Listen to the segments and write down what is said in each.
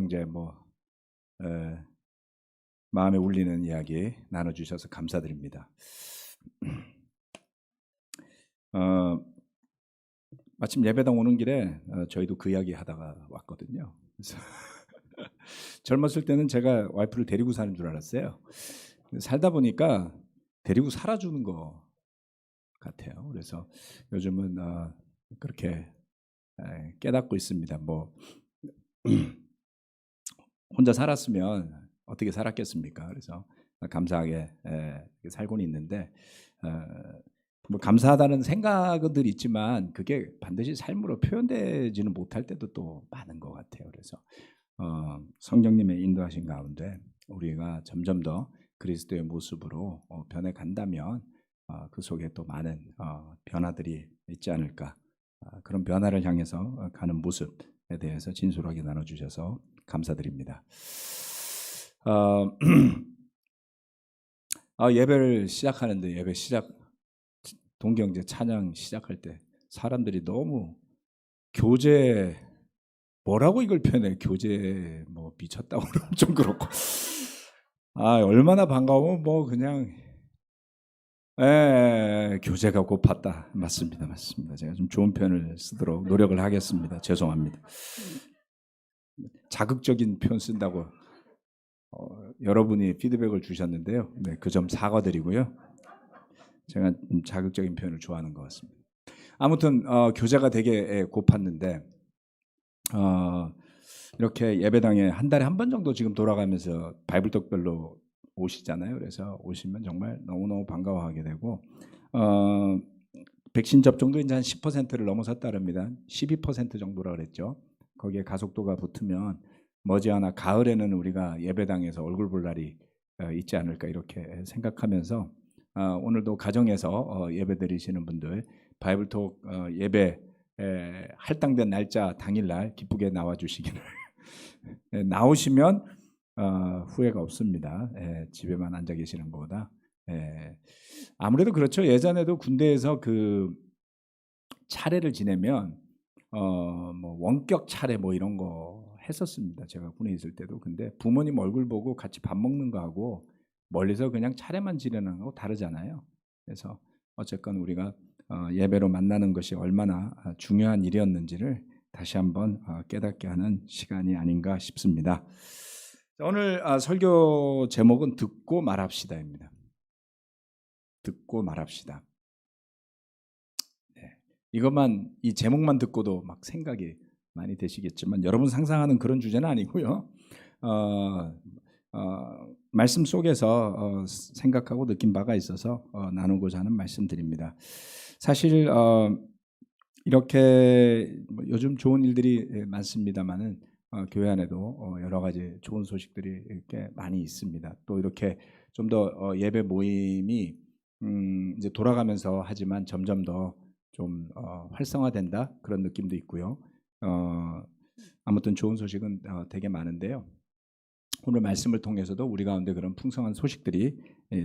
형제 마음에 울리는 이야기 나눠주셔서 감사드립니다. 마침 예배당 오는 길에 저희도 그 이야기 하다가 왔거든요. 그래서 젊었을 때는 제가 와이프를 데리고 사는 줄 알았어요. 살다 보니까 데리고 살아주는 것 같아요. 그래서 요즘은 그렇게 깨닫고 있습니다. 혼자 살았으면 어떻게 살았겠습니까? 그래서 감사하게 살고는 있는데 감사하다는 생각은 늘 있지만 그게 반드시 삶으로 표현되지는 못할 때도 또 많은 것 같아요. 그래서 성령님의 인도하신 가운데 우리가 점점 더 그리스도의 모습으로 변해간다면 그 속에 또 많은 변화들이 있지 않을까. 그런 변화를 향해서 가는 모습에 대해서 진솔하게 나눠주셔서 감사드립니다. 예배를 시작하는데 동경제 찬양 시작할 때 사람들이 너무 교제 뭐라고 이걸 표현해? 교제 미쳤다고 그러면 좀 그렇고 얼마나 반가우면 그냥 교제가 고팠다. 맞습니다. 제가 좀 좋은 표현을 쓰도록 노력을 하겠습니다. 죄송합니다. 자극적인 표현 쓴다고 여러분이 피드백을 주셨는데요. 네, 그 점 사과드리고요. 제가 자극적인 표현을 좋아하는 것 같습니다. 아무튼 교제가 되게 고팠는데 이렇게 예배당에 한 달에 한 번 정도 지금 돌아가면서 바이블 떡별로 오시잖아요. 그래서 오시면 정말 너무너무 반가워하게 되고 백신 접종도 이제 한 10%를 넘어섰다랍니다. 12% 정도라 그랬죠. 거기에 가속도가 붙으면 머지않아 가을에는 우리가 예배당에서 얼굴 볼 날이 있지 않을까 이렇게 생각하면서 오늘도 가정에서 예배 드리시는 분들 바이블톡 예배 할당된 날짜 당일날 기쁘게 나와주시기를 나오시면 후회가 없습니다. 집에만 앉아 계시는 것보다 아무래도 그렇죠. 예전에도 군대에서 그 차례를 지내면 원격 차례 이런 거 했었습니다. 제가 군에 있을 때도. 근데 부모님 얼굴 보고 같이 밥 먹는 거하고 멀리서 그냥 차례만 지내는 거하고 다르잖아요. 그래서 어쨌건 우리가 예배로 만나는 것이 얼마나 중요한 일이었는지를 다시 한번 깨닫게 하는 시간이 아닌가 싶습니다. 오늘 설교 제목은 듣고 말합시다입니다. 듣고 말합시다. 이것만 이 제목만 듣고도 막 생각이 많이 되시겠지만 여러분 상상하는 그런 주제는 아니고요. 말씀 속에서 생각하고 느낀 바가 있어서 나누고자 하는 말씀드립니다. 사실 이렇게 요즘 좋은 일들이 많습니다만은 교회 안에도 여러 가지 좋은 소식들이 이렇게 많이 있습니다. 또 이렇게 좀 더 예배 모임이 이제 돌아가면서 하지만 점점 더 좀 활성화된다 그런 느낌도 있고요. 아무튼 좋은 소식은 되게 많은데요. 오늘 말씀을 통해서도 우리 가운데 그런 풍성한 소식들이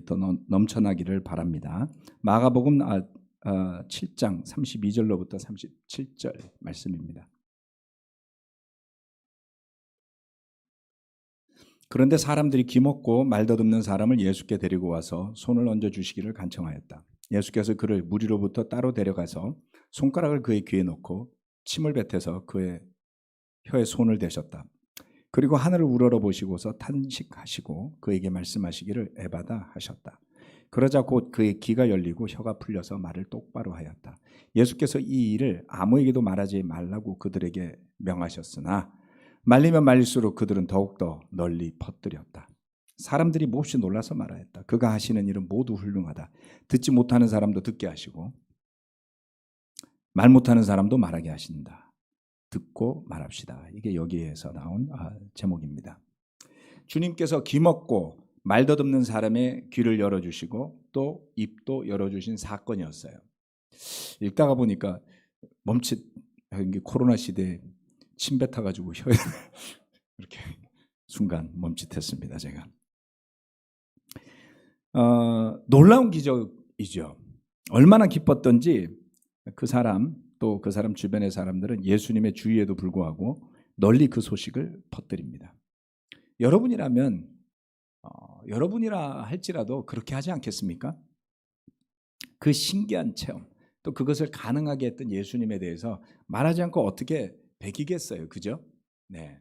더 넘쳐나기를 바랍니다. 마가복음 7장 32절로부터 37절 말씀입니다. 그런데 사람들이 기먹고 말더듬는 사람을 예수께 데리고 와서 손을 얹어주시기를 간청하였다. 예수께서 그를 무리로부터 따로 데려가서 손가락을 그의 귀에 넣고 침을 뱉어서 그의 혀에 손을 대셨다. 그리고 하늘을 우러러보시고서 탄식하시고 그에게 말씀하시기를 에바다 하셨다. 그러자 곧 그의 귀가 열리고 혀가 풀려서 말을 똑바로 하였다. 예수께서 이 일을 아무에게도 말하지 말라고 그들에게 명하셨으나 말리면 말릴수록 그들은 더욱더 널리 퍼뜨렸다. 사람들이 몹시 놀라서 말하였다. 그가 하시는 일은 모두 훌륭하다. 듣지 못하는 사람도 듣게 하시고 말 못하는 사람도 말하게 하신다. 듣고 말합시다. 이게 여기에서 나온 제목입니다. 주님께서 귀먹고 말더듬는 사람의 귀를 열어주시고 또 입도 열어주신 사건이었어요. 읽다가 보니까 멈칫 코로나 시대에 침 뱉어가지고 혀에 이렇게 순간 멈칫했습니다. 제가 놀라운 기적이죠. 얼마나 기뻤던지 그 사람 또 그 사람 주변의 사람들은 예수님의 주의에도 불구하고 널리 그 소식을 퍼뜨립니다. 여러분이라면 여러분이라 할지라도 그렇게 하지 않겠습니까? 그 신기한 체험, 또 그것을 가능하게 했던 예수님에 대해서 말하지 않고 어떻게 배기겠어요, 그죠? 네.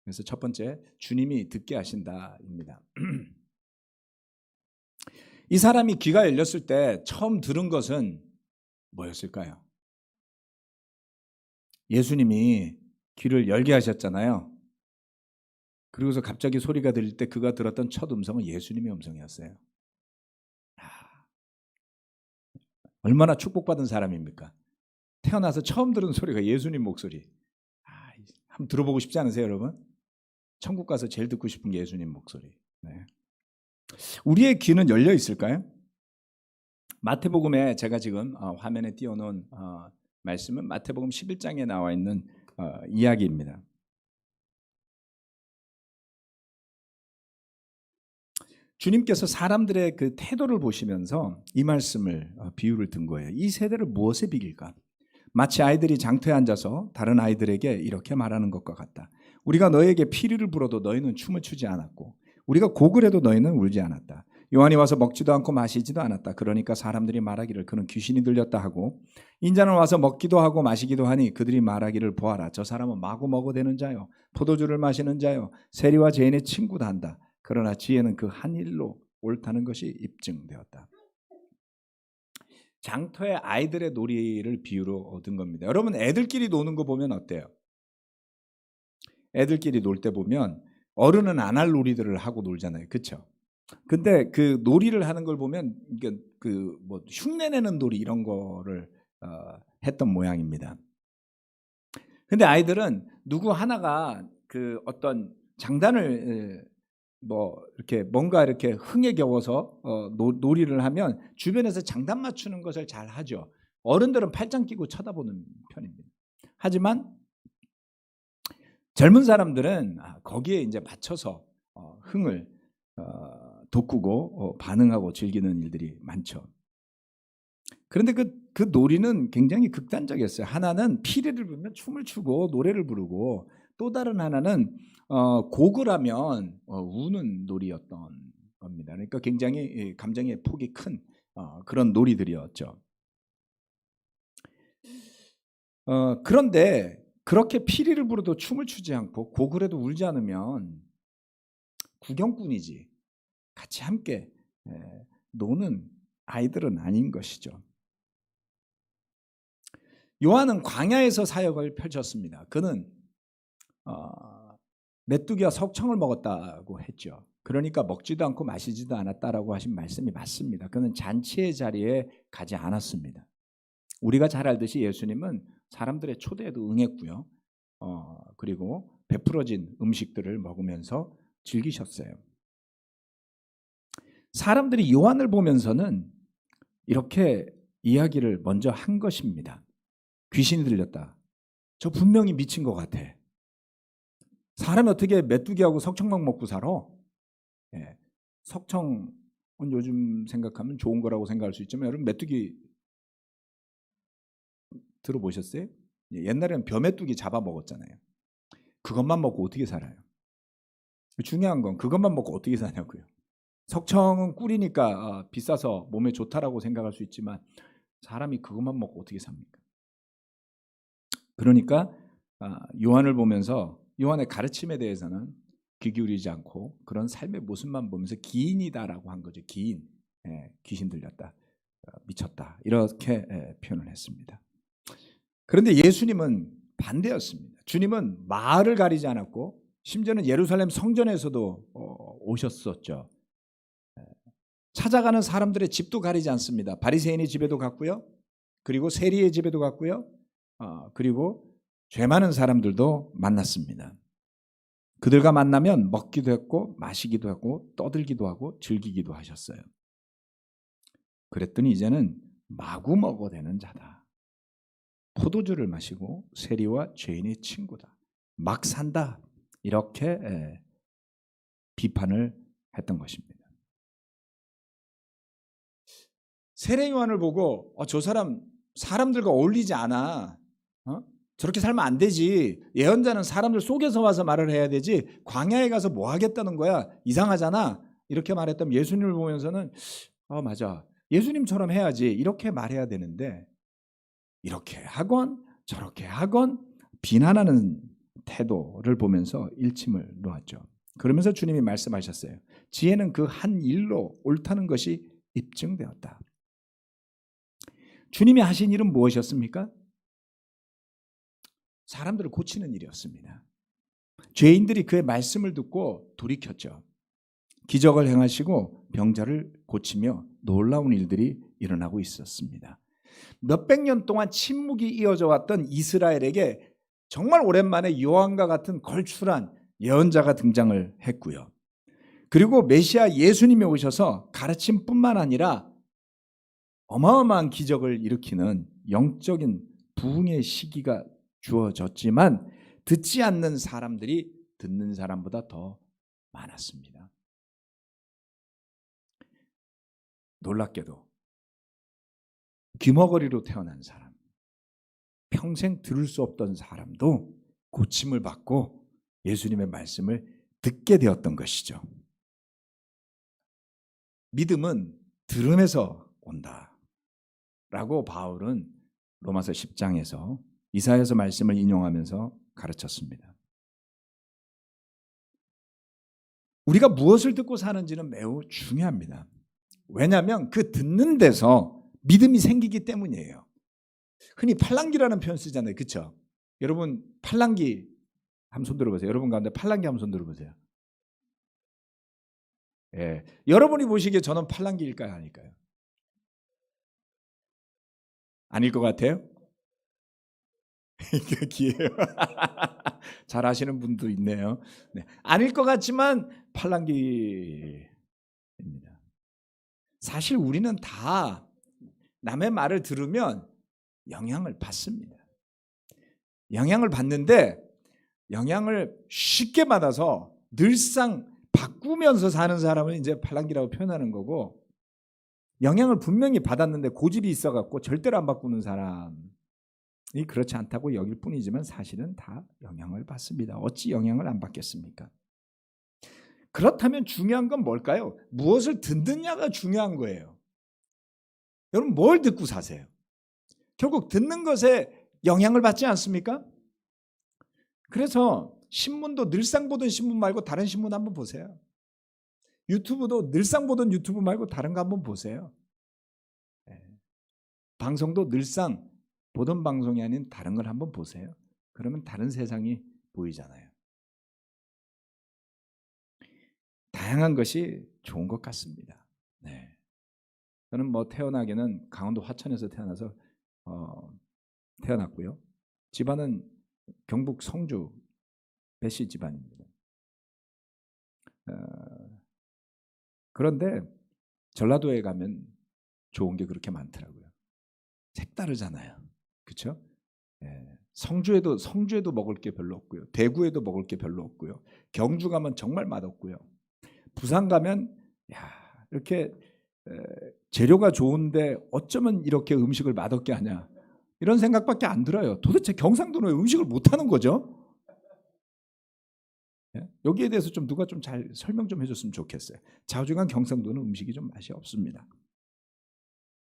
그래서 첫 번째, 주님이 듣게 하신다입니다. 이 사람이 귀가 열렸을 때 처음 들은 것은 뭐였을까요? 예수님이 귀를 열게 하셨잖아요. 그리고서 갑자기 소리가 들릴 때 그가 들었던 첫 음성은 예수님의 음성이었어요. 얼마나 축복받은 사람입니까? 태어나서 처음 들은 소리가 예수님 목소리. 한번 들어보고 싶지 않으세요, 여러분? 천국 가서 제일 듣고 싶은 게 예수님 목소리. 네. 우리의 귀는 열려 있을까요? 마태복음에 제가 지금 화면에 띄워놓은 말씀은 마태복음 11장에 나와 있는 이야기입니다. 주님께서 사람들의 그 태도를 보시면서 이 말씀을 비유를 든 거예요. 이 세대를 무엇에 비길까? 마치 아이들이 장터에 앉아서 다른 아이들에게 이렇게 말하는 것과 같다. 우리가 너에게 피리를 불어도 너희는 춤을 추지 않았고 우리가 곡을 해도 너희는 울지 않았다. 요한이 와서 먹지도 않고 마시지도 않았다. 그러니까 사람들이 말하기를 그는 귀신이 들렸다 하고 인자는 와서 먹기도 하고 마시기도 하니 그들이 말하기를 보아라. 저 사람은 마구 먹어대는 자요 포도주를 마시는 자요 세리와 죄인의 친구다 한다. 그러나 지혜는 그 한 일로 옳다는 것이 입증되었다. 장터의 아이들의 놀이를 비유로 얻은 겁니다. 여러분 애들끼리 노는 거 보면 어때요? 애들끼리 놀 때 보면 어른은 안 할 놀이들을 하고 놀잖아요. 그렇죠? 근데 그 놀이를 하는 걸 보면 이게 그 뭐 흉내내는 놀이 이런 거를 했던 모양입니다. 근데 아이들은 누구 하나가 그 어떤 장단을 뭐 이렇게 뭔가 이렇게 흥에 겨워서 놀이를 하면 주변에서 장단 맞추는 것을 잘 하죠. 어른들은 팔짱 끼고 쳐다보는 편입니다. 하지만 젊은 사람들은 거기에 이제 맞춰서 흥을 돋구고 반응하고 즐기는 일들이 많죠. 그런데 그 놀이는 굉장히 극단적이었어요. 하나는 피리를 불면 춤을 추고 노래를 부르고 또 다른 하나는 곡을 하면 우는 놀이였던 겁니다. 그러니까 굉장히 감정의 폭이 큰 그런 놀이들이었죠. 그런데 그렇게 피리를 부르도 춤을 추지 않고 곡을 해도 울지 않으면 구경꾼이지 같이 함께 노는 아이들은 아닌 것이죠. 요한은 광야에서 사역을 펼쳤습니다. 그는 메뚜기와 석청을 먹었다고 했죠. 그러니까 먹지도 않고 마시지도 않았다라고 하신 말씀이 맞습니다. 그는 잔치의 자리에 가지 않았습니다. 우리가 잘 알듯이 예수님은 사람들의 초대에도 응했고요. 그리고 베풀어진 음식들을 먹으면서 즐기셨어요. 사람들이 요한을 보면서는 이렇게 이야기를 먼저 한 것입니다. 귀신이 들렸다. 저 분명히 미친 것 같아. 사람이 어떻게 메뚜기하고 석청만 먹고 살아? 예. 석청은 요즘 생각하면 좋은 거라고 생각할 수 있지만 여러분 메뚜기 들어보셨어요? 옛날에는 벼메뚜기 잡아 먹었잖아요. 그것만 먹고 어떻게 살아요? 중요한 건 그것만 먹고 어떻게 사냐고요. 석청은 꿀이니까 비싸서 몸에 좋다라고 생각할 수 있지만 사람이 그것만 먹고 어떻게 삽니까? 그러니까 요한을 보면서 요한의 가르침에 대해서는 귀 기울이지 않고 그런 삶의 모습만 보면서 기인이다라고 한 거죠. 기인, 귀신 들렸다, 미쳤다 이렇게 표현을 했습니다. 그런데 예수님은 반대였습니다. 주님은 마을을 가리지 않았고 심지어는 예루살렘 성전에서도 오셨었죠. 찾아가는 사람들의 집도 가리지 않습니다. 바리새인의 집에도 갔고요. 그리고 세리의 집에도 갔고요. 그리고 죄 많은 사람들도 만났습니다. 그들과 만나면 먹기도 했고 마시기도 하고 떠들기도 하고 즐기기도 하셨어요. 그랬더니 이제는 마구 먹어대는 자다. 포도주를 마시고 세리와 죄인의 친구다. 막 산다. 이렇게 비판을 했던 것입니다. 세례 요한을 보고 저 사람 사람들과 어울리지 않아. 저렇게 살면 안 되지. 예언자는 사람들 속에서 와서 말을 해야 되지. 광야에 가서 뭐 하겠다는 거야. 이상하잖아. 이렇게 말했던 예수님을 보면서는 맞아. 예수님처럼 해야지. 이렇게 말해야 되는데 이렇게 하건 저렇게 하건 비난하는 태도를 보면서 일침을 놓았죠. 그러면서 주님이 말씀하셨어요. 지혜는 그 한 일로 옳다는 것이 입증되었다. 주님이 하신 일은 무엇이었습니까? 사람들을 고치는 일이었습니다. 죄인들이 그의 말씀을 듣고 돌이켰죠. 기적을 행하시고 병자를 고치며 놀라운 일들이 일어나고 있었습니다. 몇백 년 동안 침묵이 이어져 왔던 이스라엘에게 정말 오랜만에 요한과 같은 걸출한 예언자가 등장을 했고요. 그리고 메시아 예수님이 오셔서 가르침뿐만 아니라 어마어마한 기적을 일으키는 영적인 부흥의 시기가 주어졌지만 듣지 않는 사람들이 듣는 사람보다 더 많았습니다. 놀랍게도 귀머거리로 태어난 사람, 평생 들을 수 없던 사람도 고침을 받고 예수님의 말씀을 듣게 되었던 것이죠. 믿음은 들음에서 온다 라고 바울은 로마서 10장에서 이사야서 말씀을 인용하면서 가르쳤습니다. 우리가 무엇을 듣고 사는지는 매우 중요합니다. 왜냐하면 그 듣는 데서 믿음이 생기기 때문이에요. 흔히 팔랑귀라는 표현 쓰잖아요. 그렇죠? 여러분 팔랑귀 한번 손 들어보세요. 여러분 가운데 팔랑귀 한번 손 들어보세요. 예, 여러분이 보시기에 저는 팔랑귀일까요? 아닐까요? 아닐 것 같아요? 기예요. 잘 아시는 분도 있네요. 네, 아닐 것 같지만 팔랑귀입니다. 사실 우리는 다 남의 말을 들으면 영향을 받습니다. 영향을 받는데 영향을 쉽게 받아서 늘상 바꾸면서 사는 사람을 이제 팔랑귀라고 표현하는 거고, 영향을 분명히 받았는데 고집이 있어갖고 절대로 안 바꾸는 사람이 그렇지 않다고 여길 뿐이지만 사실은 다 영향을 받습니다. 어찌 영향을 안 받겠습니까? 그렇다면 중요한 건 뭘까요? 무엇을 듣느냐가 중요한 거예요. 여러분 뭘 듣고 사세요? 결국 듣는 것에 영향을 받지 않습니까? 그래서 신문도 늘상 보던 신문 말고 다른 신문 한번 보세요. 유튜브도 늘상 보던 유튜브 말고 다른 거 한번 보세요. 방송도 늘상 보던 방송이 아닌 다른 걸 한번 보세요. 그러면 다른 세상이 보이잖아요. 다양한 것이 좋은 것 같습니다. 네. 저는 태어나기는 강원도 화천에서 태어났고요. 집안은 경북 성주 배씨 집안입니다. 그런데 전라도에 가면 좋은 게 그렇게 많더라고요. 색다르잖아요. 그렇죠? 성주에도 먹을 게 별로 없고요. 대구에도 먹을 게 별로 없고요. 경주 가면 정말 맛없고요. 부산 가면 이렇게 재료가 좋은데 어쩌면 이렇게 음식을 맛없게 하냐, 이런 생각밖에 안 들어요. 도대체 경상도는 왜 음식을 못하는 거죠? 여기에 대해서 좀 누가 좀 잘 설명 좀 해줬으면 좋겠어요. 자주간 경상도는 음식이 좀 맛이 없습니다.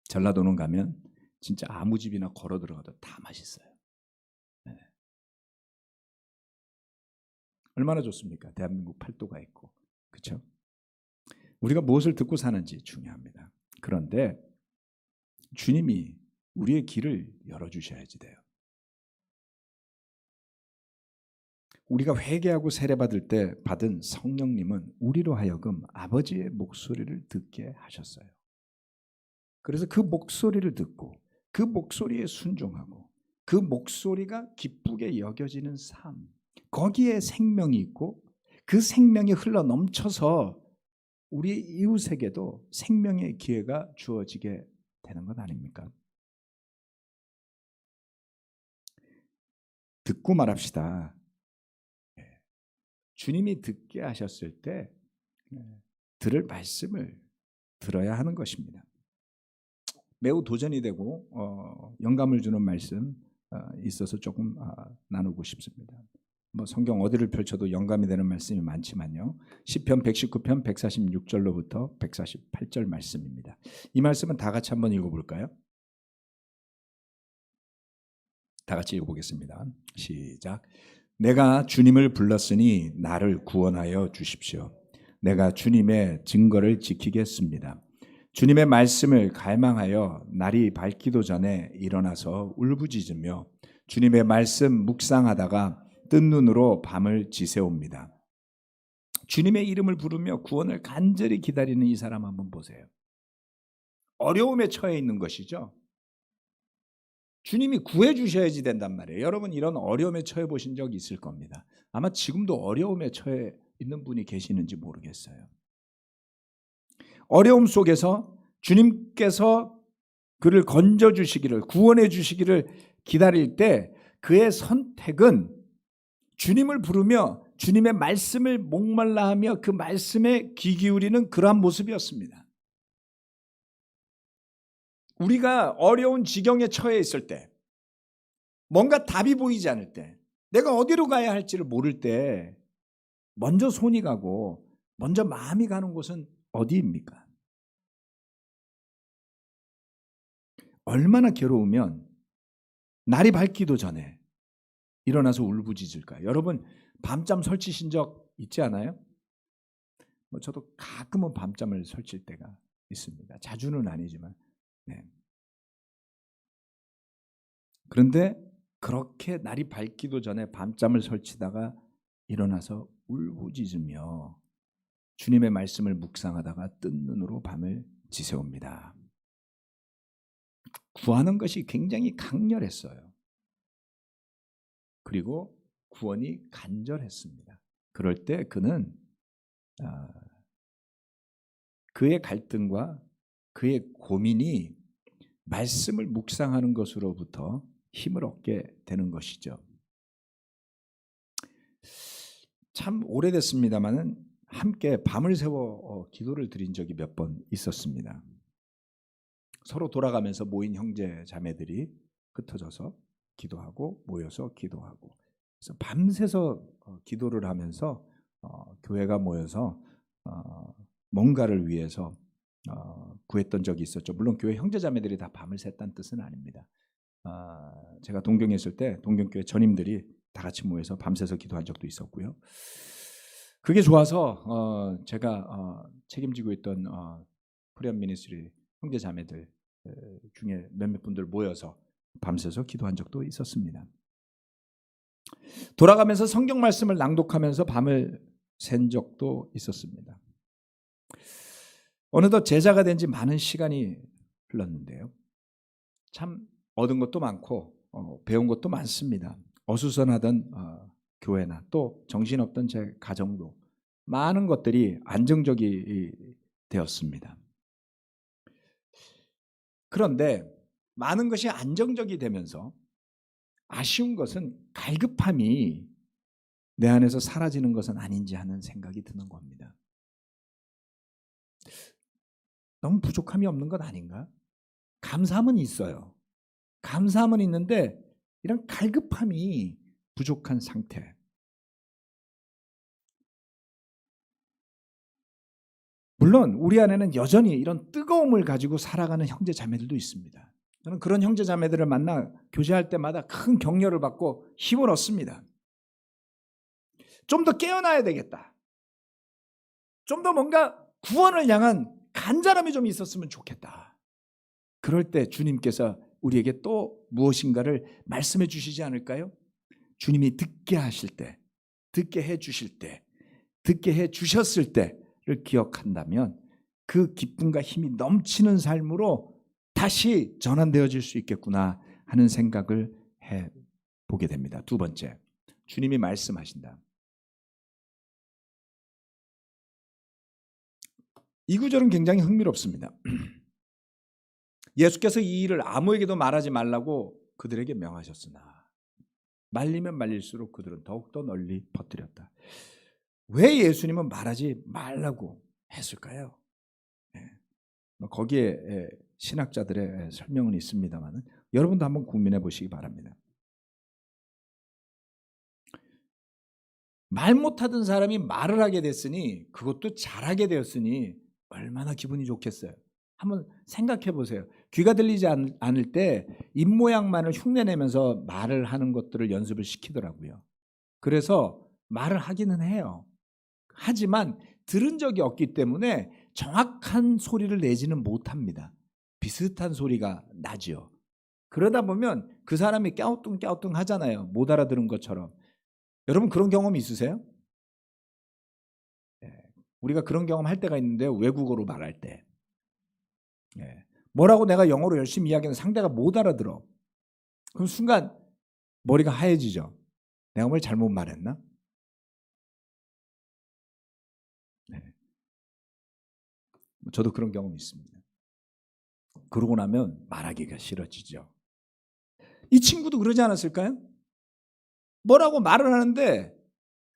전라도는 가면 진짜 아무 집이나 걸어 들어가도 다 맛있어요. 네. 얼마나 좋습니까? 대한민국 팔도가 있고, 그렇죠? 우리가 무엇을 듣고 사는지 중요합니다. 그런데 주님이 우리의 길을 열어주셔야지 돼요. 우리가 회개하고 세례받을 때 받은 성령님은 우리로 하여금 아버지의 목소리를 듣게 하셨어요. 그래서 그 목소리를 듣고 그 목소리에 순종하고 그 목소리가 기쁘게 여겨지는 삶, 거기에 생명이 있고 그 생명이 흘러 넘쳐서 우리 이웃에게도 생명의 기회가 주어지게 되는 것 아닙니까? 듣고 말합시다. 주님이 듣게 하셨을 때 들을 말씀을 들어야 하는 것입니다. 매우 도전이 되고 영감을 주는 말씀 있어서 조금 나누고 싶습니다. 뭐 성경 어디를 펼쳐도 영감이 되는 말씀이 많지만요. 시편 119편 146절로부터 148절 말씀입니다. 이 말씀은 다 같이 한번 읽어볼까요? 다 같이 읽어보겠습니다. 시작. 내가 주님을 불렀으니 나를 구원하여 주십시오. 내가 주님의 증거를 지키겠습니다. 주님의 말씀을 갈망하여 날이 밝기도 전에 일어나서 울부짖으며 주님의 말씀 묵상하다가 뜬 눈으로 밤을 지새웁니다. 주님의 이름을 부르며 구원을 간절히 기다리는 이 사람 한번 보세요. 어려움에 처해 있는 것이죠. 주님이 구해 주셔야지 된단 말이에요. 여러분 이런 어려움에 처해 보신 적 있을 겁니다. 아마 지금도 어려움에 처해 있는 분이 계시는지 모르겠어요. 어려움 속에서 주님께서 그를 건져 주시기를, 구원해 주시기를 기다릴 때 그의 선택은 주님을 부르며 주님의 말씀을 목말라 하며 그 말씀에 귀 기울이는 그러한 모습이었습니다. 우리가 어려운 지경에 처해 있을 때, 뭔가 답이 보이지 않을 때, 내가 어디로 가야 할지를 모를 때 먼저 손이 가고 먼저 마음이 가는 곳은 어디입니까? 얼마나 괴로우면 날이 밝기도 전에 일어나서 울부짖을까요? 여러분 밤잠 설치신 적 있지 않아요? 저도 가끔은 밤잠을 설칠 때가 있습니다. 자주는 아니지만. 네. 그런데 그렇게 날이 밝기도 전에 밤잠을 설치다가 일어나서 울부짖으며 주님의 말씀을 묵상하다가 뜬 눈으로 밤을 지새웁니다. 구하는 것이 굉장히 강렬했어요. 그리고 구원이 간절했습니다. 그럴 때 그는 그의 갈등과 그의 고민이 말씀을 묵상하는 것으로부터 힘을 얻게 되는 것이죠. 참 오래됐습니다마는 함께 밤을 새워 기도를 드린 적이 몇 번 있었습니다. 서로 돌아가면서 모인 형제 자매들이 흩어져서 기도하고 모여서 기도하고, 그래서 밤새서 기도를 하면서 교회가 모여서 뭔가를 위해서 구했던 적이 있었죠. 물론 교회 형제 자매들이 다 밤을 샜다는 뜻은 아닙니다. 제가 동경에 있을 때 동경교회 전임들이 다 같이 모여서 밤새서 기도한 적도 있었고요. 그게 좋아서 제가 책임지고 있던 프리엄 미니스트리 형제 자매들 중에 몇몇 분들 모여서 밤새서 기도한 적도 있었습니다. 돌아가면서 성경 말씀을 낭독하면서 밤을 샌 적도 있었습니다. 어느덧 제자가 된 지 많은 시간이 흘렀는데요. 참 얻은 것도 많고 배운 것도 많습니다. 어수선하던 교회나 또 정신없던 제 가정도 많은 것들이 안정적이 되었습니다. 그런데 많은 것이 안정적이 되면서 아쉬운 것은 갈급함이 내 안에서 사라지는 것은 아닌지 하는 생각이 드는 겁니다. 너무 부족함이 없는 것 아닌가? 감사함은 있어요. 감사함은 있는데 이런 갈급함이 부족한 상태. 물론 우리 안에는 여전히 이런 뜨거움을 가지고 살아가는 형제 자매들도 있습니다. 저는 그런 형제 자매들을 만나 교제할 때마다 큰 격려를 받고 힘을 얻습니다. 좀 더 깨어나야 되겠다. 좀 더 뭔가 구원을 향한 간절함이 좀 있었으면 좋겠다. 그럴 때 주님께서 우리에게 또 무엇인가를 말씀해 주시지 않을까요? 주님이 듣게 하실 때, 듣게 해 주실 때, 듣게 해 주셨을 때를 기억한다면 그 기쁨과 힘이 넘치는 삶으로 다시 전환되어질 수 있겠구나 하는 생각을 해보게 됩니다. 두 번째, 주님이 말씀하신다. 이 구절은 굉장히 흥미롭습니다. 예수께서 이 일을 아무에게도 말하지 말라고 그들에게 명하셨으나 말리면 말릴수록 그들은 더욱더 널리 퍼뜨렸다. 왜 예수님은 말하지 말라고 했을까요? 거기에 신학자들의 설명은 있습니다만 여러분도 한번 고민해 보시기 바랍니다. 말 못하던 사람이 말을 하게 됐으니, 그것도 잘하게 되었으니 얼마나 기분이 좋겠어요. 한번 생각해 보세요. 귀가 들리지 않을 때 입모양만을 흉내내면서 말을 하는 것들을 연습을 시키더라고요. 그래서 말을 하기는 해요. 하지만 들은 적이 없기 때문에 정확한 소리를 내지는 못합니다. 비슷한 소리가 나죠. 그러다 보면 그 사람이 깨우뚱깨우뚱 하잖아요. 못 알아들은 것처럼. 여러분 그런 경험 있으세요? 우리가 그런 경험 할 때가 있는데요. 외국어로 말할 때. 뭐라고 내가 영어로 열심히 이야기하는 상대가 못 알아들어. 그럼 순간 머리가 하얘지죠. 내가 뭘 잘못 말했나? 저도 그런 경험이 있습니다. 그러고 나면 말하기가 싫어지죠. 이 친구도 그러지 않았을까요? 뭐라고 말을 하는데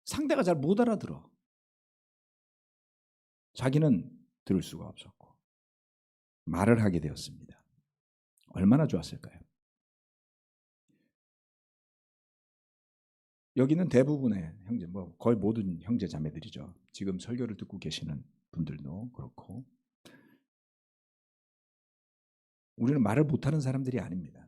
상대가 잘 못 알아들어. 자기는 들을 수가 없었고 말을 하게 되었습니다. 얼마나 좋았을까요? 여기는 대부분의 형제, 거의 모든 형제 자매들이죠. 지금 설교를 듣고 계시는 분들도 그렇고, 우리는 말을 못하는 사람들이 아닙니다.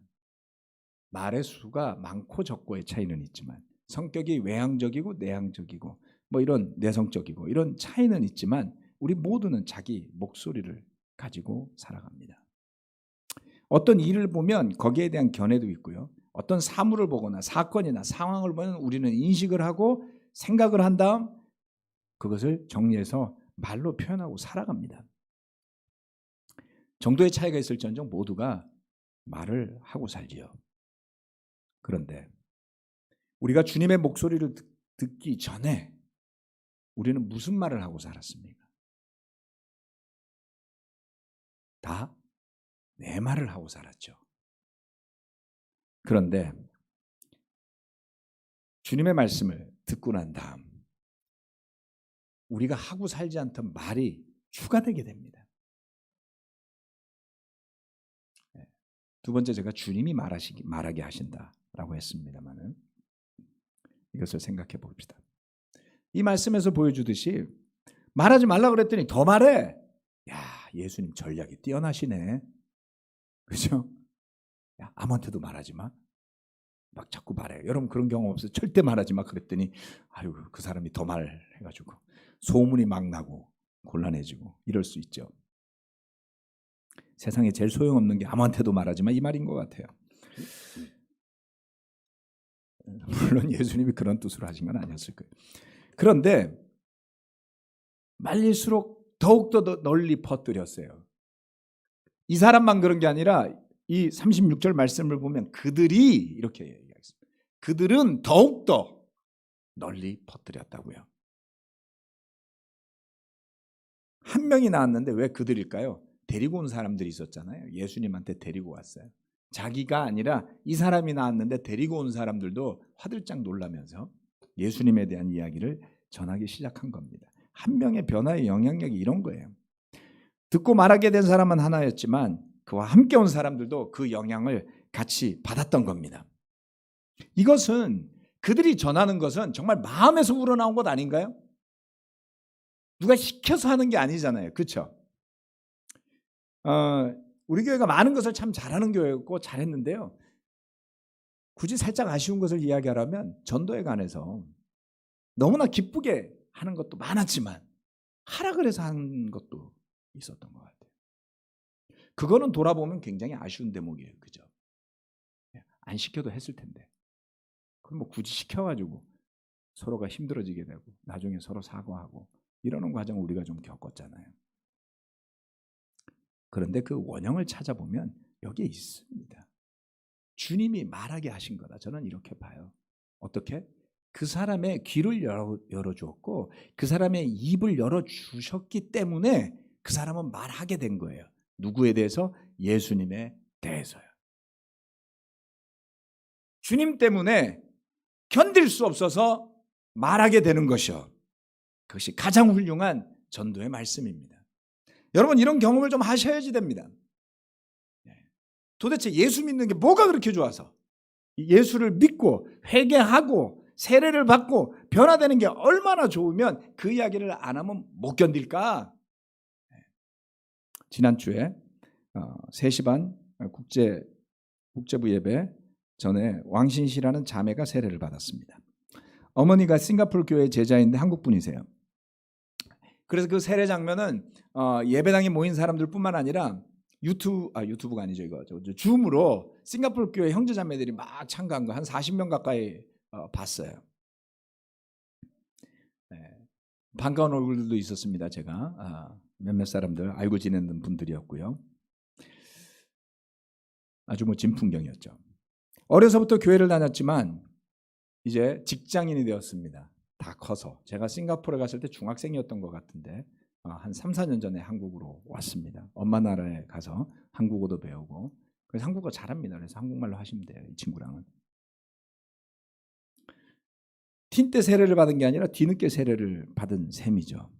말의 수가 많고 적고의 차이는 있지만, 성격이 외향적이고 내향적이고 이런 내성적이고 이런 차이는 있지만, 우리 모두는 자기 목소리를 가지고 살아갑니다. 어떤 일을 보면 거기에 대한 견해도 있고요. 어떤 사물을 보거나 사건이나 상황을 보면 우리는 인식을 하고 생각을 한 다음 그것을 정리해서 말로 표현하고 살아갑니다. 정도의 차이가 있을지언정 모두가 말을 하고 살지요. 그런데 우리가 주님의 목소리를 듣기 전에 우리는 무슨 말을 하고 살았습니까? 다 내 말을 하고 살았죠. 그런데 주님의 말씀을 듣고 난 다음 우리가 하고 살지 않던 말이 추가되게 됩니다. 두 번째, 제가 주님이 말하게 하신다라고 했습니다만은 이것을 생각해 봅시다. 이 말씀에서 보여주듯이 말하지 말라 그랬더니 더 말해. 야, 예수님 전략이 뛰어나시네. 그죠? 야, 아무한테도 말하지 마. 막 자꾸 말해. 여러분 그런 경험 없어요? 절대 말하지 마 그랬더니 아유, 그 사람이 더 말해가지고 소문이 막 나고 곤란해지고 이럴 수 있죠. 세상에 제일 소용없는 게 아무한테도 말하지 마, 이 말인 것 같아요. 물론 예수님이 그런 뜻으로 하신 건 아니었을 거예요. 그런데 말릴수록 더욱더 널리 퍼뜨렸어요. 이 사람만 그런 게 아니라 이 36절 말씀을 보면 그들이 이렇게 얘기하겠습니다. 그들은 더욱더 널리 퍼뜨렸다고요. 한 명이 나왔는데 왜 그들일까요? 데리고 온 사람들이 있었잖아요. 예수님한테 데리고 왔어요. 자기가 아니라 이 사람이 나왔는데 데리고 온 사람들도 화들짝 놀라면서 예수님에 대한 이야기를 전하기 시작한 겁니다. 한 명의 변화의 영향력이 이런 거예요. 듣고 말하게 된 사람은 하나였지만 그와 함께 온 사람들도 그 영향을 같이 받았던 겁니다. 이것은 그들이 전하는 것은 정말 마음에서 우러나온 것 아닌가요? 누가 시켜서 하는 게 아니잖아요. 그렇죠? 우리 교회가 많은 것을 참 잘하는 교회였고 잘했는데요. 굳이 살짝 아쉬운 것을 이야기하라면 전도에 관해서 너무나 기쁘게 하는 것도 많았지만 하라 그래서 한 것도 있었던 것 같아요. 그거는 돌아보면 굉장히 아쉬운 대목이에요. 그죠? 안 시켜도 했을 텐데. 그럼 굳이 시켜가지고 서로가 힘들어지게 되고 나중에 서로 사과하고 이러는 과정을 우리가 좀 겪었잖아요. 그런데 그 원형을 찾아보면 여기에 있습니다. 주님이 말하게 하신 거다. 저는 이렇게 봐요. 어떻게? 그 사람의 귀를 열어주었고 그 사람의 입을 열어주셨기 때문에 그 사람은 말하게 된 거예요. 누구에 대해서? 예수님에 대해서요. 주님 때문에 견딜 수 없어서 말하게 되는 것이요. 그것이 가장 훌륭한 전도의 말씀입니다. 여러분 이런 경험을 좀 하셔야지 됩니다. 도대체 예수 믿는 게 뭐가 그렇게 좋아서 예수를 믿고 회개하고 세례를 받고 변화되는 게 얼마나 좋으면 그 이야기를 안 하면 못 견딜까? 지난주에 3시 반 국제부 예배 전에 왕신시라는 자매가 세례를 받았습니다. 어머니가 싱가포르 교회 제자인데 한국 분이세요. 그래서 그 세례 장면은 예배당에 모인 사람들뿐만 아니라 유튜브가 아니죠, 이거 줌으로 싱가포르 교회 형제자매들이 막 참가한 거 한 40명 가까이 봤어요. 네. 반가운 얼굴들도 있었습니다. 제가 몇몇 사람들 알고 지내는 분들이었고요. 아주 진풍경이었죠. 어려서부터 교회를 다녔지만 이제 직장인이 되었습니다. 다 커서. 제가 싱가포르에 갔을 때 중학생이었던 것 같은데 한 3, 4년 전에 한국으로 왔습니다. 엄마 나라에 가서 한국어도 배우고, 그래서 한국어 잘합니다. 그래서 한국말로 하시면 돼요, 이 친구랑은. 틴 때 세례를 받은 게 아니라 뒤늦게 세례를 받은 셈이죠.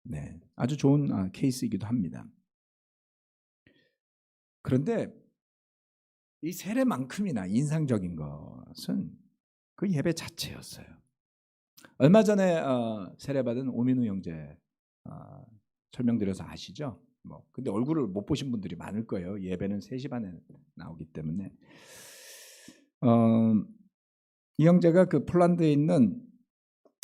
네, 아주 좋은 케이스이기도 합니다. 그런데 이 세례만큼이나 인상적인 것은 그 예배 자체였어요. 얼마 전에 세례받은 오민우 형제 설명드려서 아시죠? 근데 얼굴을 못 보신 분들이 많을 거예요. 예배는 3시 반에 나오기 때문에. 이 형제가 그 폴란드에 있는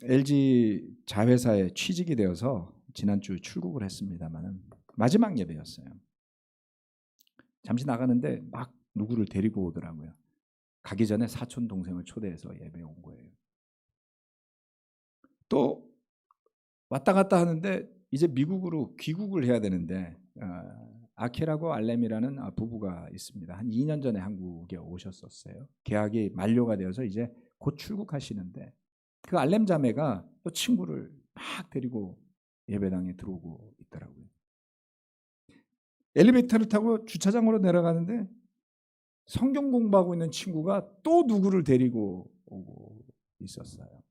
LG 자회사에 취직이 되어서 지난주 출국을 했습니다만 마지막 예배였어요. 잠시 나가는데 막 누구를 데리고 오더라고요. 가기 전에 사촌 동생을 초대해서 예배에 온 거예요. 또 왔다 갔다 하는데 이제 미국으로 귀국을 해야 되는데 아키라고 알렘이라는 부부가 있습니다. 한 2년 전에 한국에 오셨었어요. 계약이 만료가 되어서 이제 곧 출국하시는데 그 알렘 자매가 또 친구를 막 데리고 예배당에 들어오고 있더라고요. 엘리베이터를 타고 주차장으로 내려가는데 성경 공부하고 있는 친구가 또 누구를 데리고 오고 있었어요.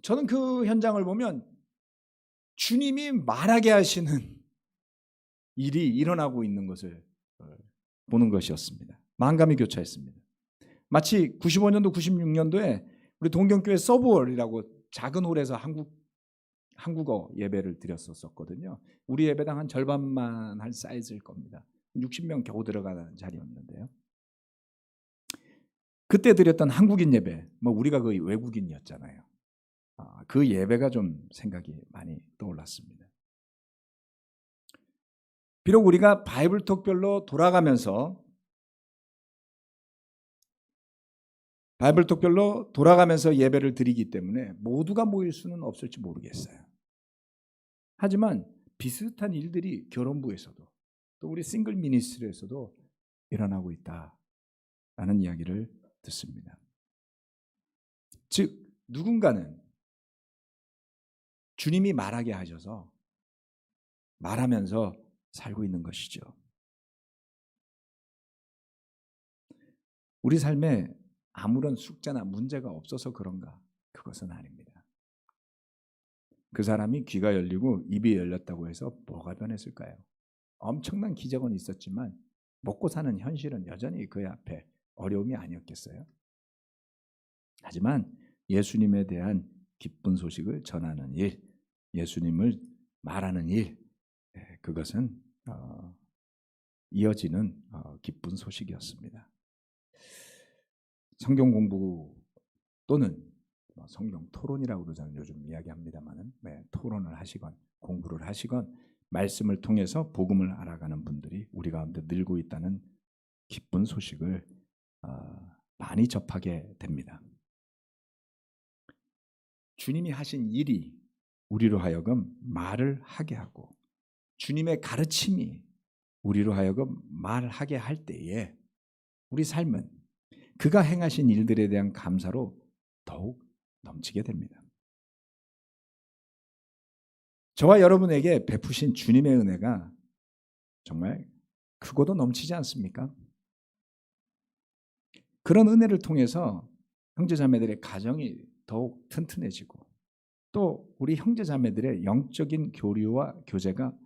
저는 그 현장을 보면 주님이 말하게 하시는 일이 일어나고 있는 것을 보는 것이었습니다. 만감이 교차했습니다. 마치 95년도, 96년도에 우리 동경교회 서브월이라고 작은 홀에서 한국어 예배를 드렸었거든요. 우리 예배당 한 절반만 할 사이즈일 겁니다. 60명 겨우 들어가는 자리였는데요. 그때 드렸던 한국인 예배, 우리가 그 외국인이었잖아요. 그 예배가 좀 생각이 많이 떠올랐습니다. 비록 우리가 바이블톡별로 돌아가면서 예배를 드리기 때문에 모두가 모일 수는 없을지 모르겠어요. 하지만 비슷한 일들이 결혼부에서도 또 우리 싱글 미니스트리에서도 일어나고 있다라는 이야기를 듣습니다. 즉 누군가는 주님이 말하게 하셔서 말하면서 살고 있는 것이죠. 우리 삶에 아무런 숙제나 문제가 없어서 그런가? 그것은 아닙니다. 그 사람이 귀가 열리고 입이 열렸다고 해서 뭐가 변했을까요? 엄청난 기적은 있었지만 먹고 사는 현실은 여전히 그 앞에 어려움이 아니었겠어요? 하지만 예수님에 대한 기쁜 소식을 전하는 일, 예수님을 말하는 일, 그것은 이어지는 기쁜 소식이었습니다. 성경 공부 또는 성경 토론이라고도 저는 요즘 이야기합니다만 토론을 하시건 공부를 하시건 말씀을 통해서 복음을 알아가는 분들이 우리 가운데 늘고 있다는 기쁜 소식을 많이 접하게 됩니다. 주님이 하신 일이 우리로 하여금 말을 하게 하고 주님의 가르침이 우리로 하여금 말하게 할 때에 우리 삶은 그가 행하신 일들에 대한 감사로 더욱 넘치게 됩니다. 저와 여러분에게 베푸신 주님의 은혜가 정말 크고도 넘치지 않습니까? 그런 은혜를 통해서 형제자매들의 가정이 더욱 튼튼해지고 또 우리 형제자매들의 영적인 교류와 교제가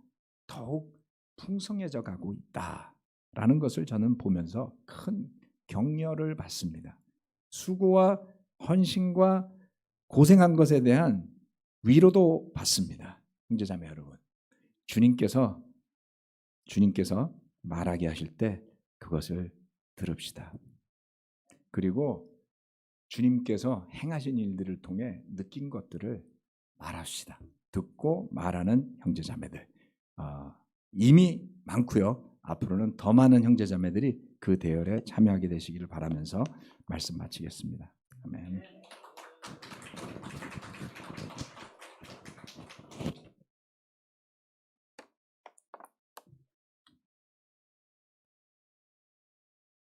더욱 풍성해져 가고 있다라는 것을 저는 보면서 큰 격려를 받습니다. 수고와 헌신과 고생한 것에 대한 위로도 받습니다. 형제자매 여러분, 주님께서 말하게 하실 때 그것을 들읍시다. 그리고 주님께서 행하신 일들을 통해 느낀 것들을 말합시다. 듣고 말하는 형제자매들 이미 많고요. 앞으로는 더 많은 형제자매들이 그 대열에 참여하게 되시기를 바라면서 말씀 마치겠습니다. 아멘.